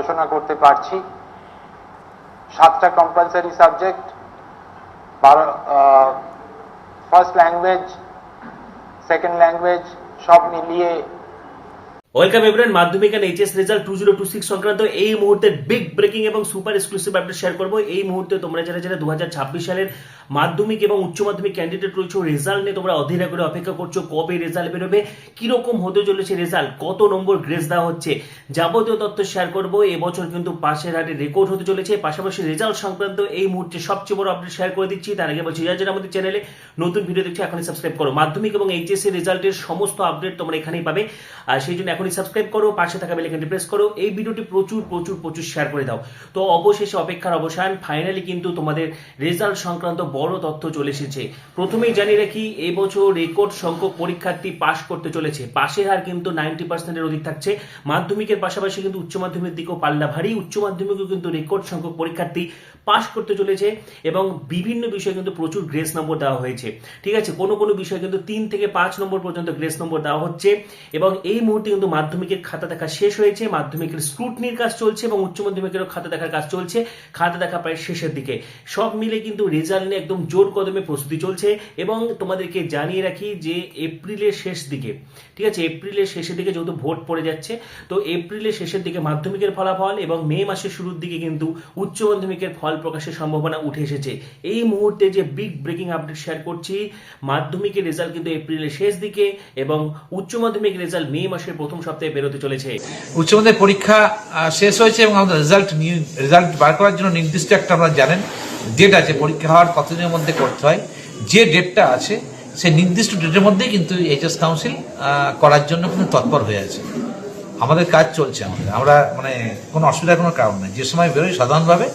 ঘোষণা করতে পারছি। 7টা compulsory subject, first language, second language সব মিলিয়ে। Welcome everyone, Madhyamik and HS result 2026 সংক্রান্ত এই মুহূর্তে বিগ ব্রেকিং এবং সুপার এক্সক্লুসিভ আপডেট শেয়ার করব। এই মুহূর্তে তোমরা যারা যারা 2026 সালের মাধ্যমিক এবং উচ্চ মাধ্যমিক ক্যান্ডিডেট রয়েছে, রেজাল্ট নিয়ে তোমরা অধীরা করে অপেক্ষা করছো কবে রেজাল্ট বেরোবে, কিরকম হতে চলেছে রেজাল্ট, কত নম্বর গ্রেস দেওয়া হচ্ছে, যাবতীয় তথ্য শেয়ার করব। এবছর কিন্তু পাশের হাটে রেকর্ড হতে চলেছে, পাশাপাশি রেজাল্ট সংক্রান্ত এই মুহূর্তে সবচেয়ে বড় আপডেট শেয়ার করে দিচ্ছি। তার আগে বলছি, যারা যারা আমাদের চ্যানেলে নতুন ভিডিও দেখছো এখনই সাবস্ক্রাইব করো। মাধ্যমিক এবং এইচএস এর রেজাল্টের সমস্ত আপডেট তোমরা এখানেই পাবে, আর সেই জন্য এখনই সাবস্ক্রাইব করো, পাশে থাকা বেল আইকনটি প্রেস করো, এই ভিডিওটি প্রচুর প্রচুর প্রচুর শেয়ার করে দাও। তো অবশেষে অপেক্ষার অবসান, ফাইনালি কিন্তু তোমাদের রেজাল্ট সংক্রান্ত বড় তথ্য চলে এসেছে। প্রথমেই জানিয়ে রাখি, এবছর রেকর্ড সংখ্যক পরীক্ষার্থী পাশ করতে চলেছে। পাশের হার কিন্তু 90% অধিক থাকছে। মাধ্যমিকের পাশাপাশি কিন্তু উচ্চ মাধ্যমিকের দিকেও পাল্লা ভারী। উচ্চ মাধ্যমিকেও কিন্তু রেকর্ড সংখ্যক পরীক্ষার্থী পাশ করতে চলেছে এবং বিভিন্ন বিষয়ে কিন্তু প্রচুর গ্রেস নম্বর দেওয়া হয়েছে। ঠিক আছে, কোনো কোনো বিষয়ে কিন্তু 3 থেকে 5 নম্বর পর্যন্ত গ্রেস নম্বর দেওয়া হচ্ছে। এবং এই মুহূর্তে কিন্তু মাধ্যমিকের খাতা দেখা শেষ হয়েছে, মাধ্যমিকের স্ক্রুটনির কাজ চলছে এবং উচ্চ মাধ্যমিকেরও খাতা দেখার কাজ চলছে। খাতা দেখা প্রায় শেষের দিকে। সব মিলে কিন্তু রেজাল্ট নিয়ে একদম জোর কদমে প্রস্তুতি চলছে। এবং তোমাদেরকে জানিয়ে রাখি যে এপ্রিলের শেষ দিকে, ঠিক আছে, এপ্রিলের শেষের দিকে যেহেতু ভোট পড়ে যাচ্ছে, তো এপ্রিলের শেষের দিকে মাধ্যমিকের ফলাফল এবং মে মাসের শুরুর দিকে কিন্তু উচ্চ মাধ্যমিকের ফল প্রকাশের সম্ভাবনা উঠে এসেছে। এই মুহূর্তে যে বিগ ব্রেকিং আপডেট শেয়ার করছি, মাধ্যমিকের রেজাল্ট কিন্তু এপ্রিলের শেষ দিকে এবং উচ্চ মাধ্যমিক রেজাল্ট মে মাসের প্রথম সপ্তাহে বেরোতে চলেছে। উচ্চ মাধ্যমিক পরীক্ষা শেষ হয়েছে এবং আমাদের রেজাল্ট বার করার জন্য নির্দিষ্ট একটা, আপনারা জানেন, ডেট আছে। পরীক্ষা হওয়ার কতদিনের মধ্যে করতে হয়, যে ডেটটা আছে সেই নির্দিষ্ট ডেটের মধ্যেই কিন্তু এইচএস কাউন্সিল করার জন্য কিন্তু তৎপর হয়ে আছে। আমাদের কাজ চলছে, আমরা মানে কোনো অসুবিধার কোনো কারণ নেই। যে সময় বেরোয় সাধারণভাবে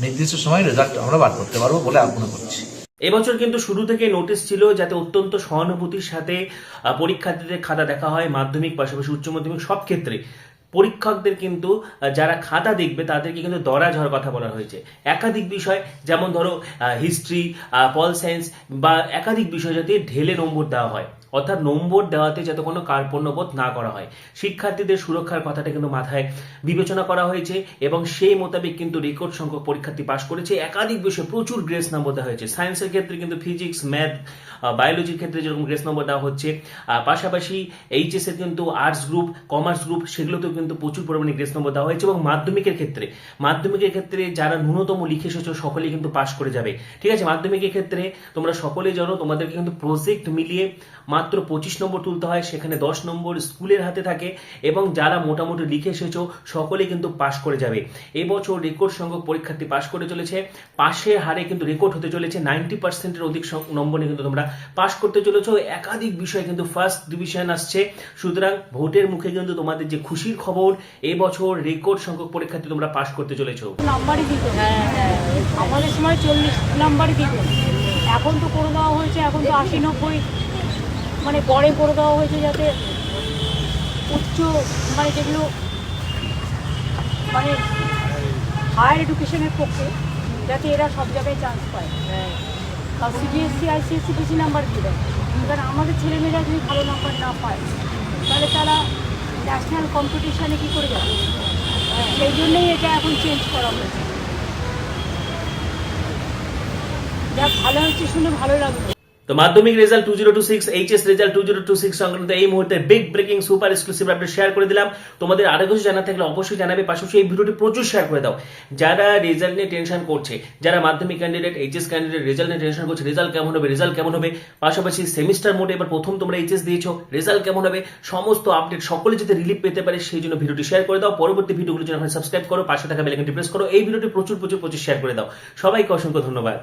নির্দিষ্ট সময় রেজাল্ট আমরা বার করতে পারবো বলে মনে করছি। এবছর কিন্তু শুরু থেকে নোটিশ ছিল যাতে অত্যন্ত সহানুভূতির সাথে পরীক্ষার্থীদের খাতা দেখা হয়। মাধ্যমিক পাশাপাশি উচ্চ মাধ্যমিক সব ক্ষেত্রে পরীক্ষকদের কিন্তু যারা খাতা দেখবে তাদেরকে কিন্তু দরা ঝড় কথা বলা হয়েছে। একাধিক বিষয়, যেমন ধরো হিস্ট্রি, পল সায়েন্স বা একাধিক বিষয় যাতে ঢেলে নম্বর দেওয়া হয়, অর্থাৎ নম্বর দেওয়াতে যাতে কোনো কার্পণ্যবোধ না করা হয়। শিক্ষার্থীদের সুরক্ষার কথাটা কিন্তু মাথায় বিবেচনা করা হয়েছে এবং সেই মোতাবেক কিন্তু রেকর্ড সংখ্যক পরীক্ষার্থী পাশ করেছে। একাধিক বিষয়ে প্রচুর গ্রেস নম্বর দেওয়া হয়েছে। সায়েন্সের ক্ষেত্রে কিন্তু ফিজিক্স, ম্যাথ, বায়োলজির ক্ষেত্রে যেরকম গ্রেস নম্বর দেওয়া হচ্ছে, পাশাপাশি এইচএস এর কিন্তু আর্টস গ্রুপ, কমার্স গ্রুপ সেগুলোতেও কিন্তু প্রচুর পরিমাণে গ্রেস নম্বর দেওয়া হয়েছে। এবং মাধ্যমিকের ক্ষেত্রে যারা ন্যূনতম লিখে এসেছো সকলেই কিন্তু পাশ করে যাবে। ঠিক আছে, মাধ্যমিকের ক্ষেত্রে তোমরা সকলেই জানো তোমাদেরকে কিন্তু প্রজেক্ট মিলিয়ে মাত্র 25 নম্বর তুলতে হয়, সেখানে 10 নম্বর স্কুলের হাতে থাকে এবং যারা মোটামুটি লিখে এসেছো সকলেই কিন্তু পাশ করে যাবে। এবছর রেকর্ড সংখ্যক পরীক্ষার্থী পাশ করে চলেছে। পাশের হারে কিন্তু রেকর্ড হতে চলেছে, 90%-এর অধিক নম্বর নিয়ে কিন্তু তোমরা পাশ করতে চলেছো। একাধিক বিষয় কিন্তু ফার্স্ট ডিভিশন আসছে। সুতরাং ভোটের মুখে কিন্তু তোমাদের যে খুশির খবর, এবছর রেকর্ড সংখ্যক পরীক্ষার্থী তোমরা পাশ করতে চলেছো। নাম্বারই দিত, আমাদের সময় 40 নাম্বারই দিত, এখন তো করে দেওয়া হয়েছে, এখন তো 80-90 মানে পরে করে দেওয়া হয়েছে, যাতে উচ্চ মানে যেগুলো মানে হায়ার এডুকেশনের পক্ষে যাতে এরা সব জায়গায় চান্স পায়। আর সিবিএসসি আইসিএসসি বেশি নাম্বার দিয়ে দেয়, কারণ আমাদের ছেলেমেয়েরা যদি ভালো নাম্বার না পায় তাহলে তারা ন্যাশনাল কম্পিটিশানে কী করে যাবে। সেই জন্যই এটা এখন চেঞ্জ করা হয়েছে। যা ভালো হচ্ছে শুনে ভালো লাগলো। তো মাধ্যমিক রেজাল্ট 2026, এইচএস রেজাল্ট 2026 সংক্রান্ত এই মুহূর্তে big breaking super exclusive update share করে দিলাম। তোমাদের আরো কিছু জানা থাকলে অবশ্যই জানাবে, পাশাপাশি এই ভিডিওটি প্রচুর শেয়ার করে দাও। যারা রেজাল্ট নিয়ে টেনশন করছে, যারা মাধ্যমিক ক্যান্ডিডেট, এইচএস ক্যান্ডিডেট রেজাল্ট নিয়ে টেনশন করছে, রেজাল্ট কেমন হবে, পাশাপাশি সেমিস্টার মোডে এবার প্রথম তোমরা এইচএস দিয়েছো, রেজাল্ট কেমন হবে, সমস্ত আপডেট সকলে যাতে রিলিফ পেতে পারে সেই জন্য ভিডিওটি শেয়ার করে দাও। পরবর্তী ভিডিওগুলোর জন্য সাবস্ক্রাইব করো, পাশে থাকা বেল আইকনটি প্রেস করো, এই ভিডিওটি প্রচুর শেয়ার করে দাও। সবাইকে অসংখ্য ধন্যবাদ।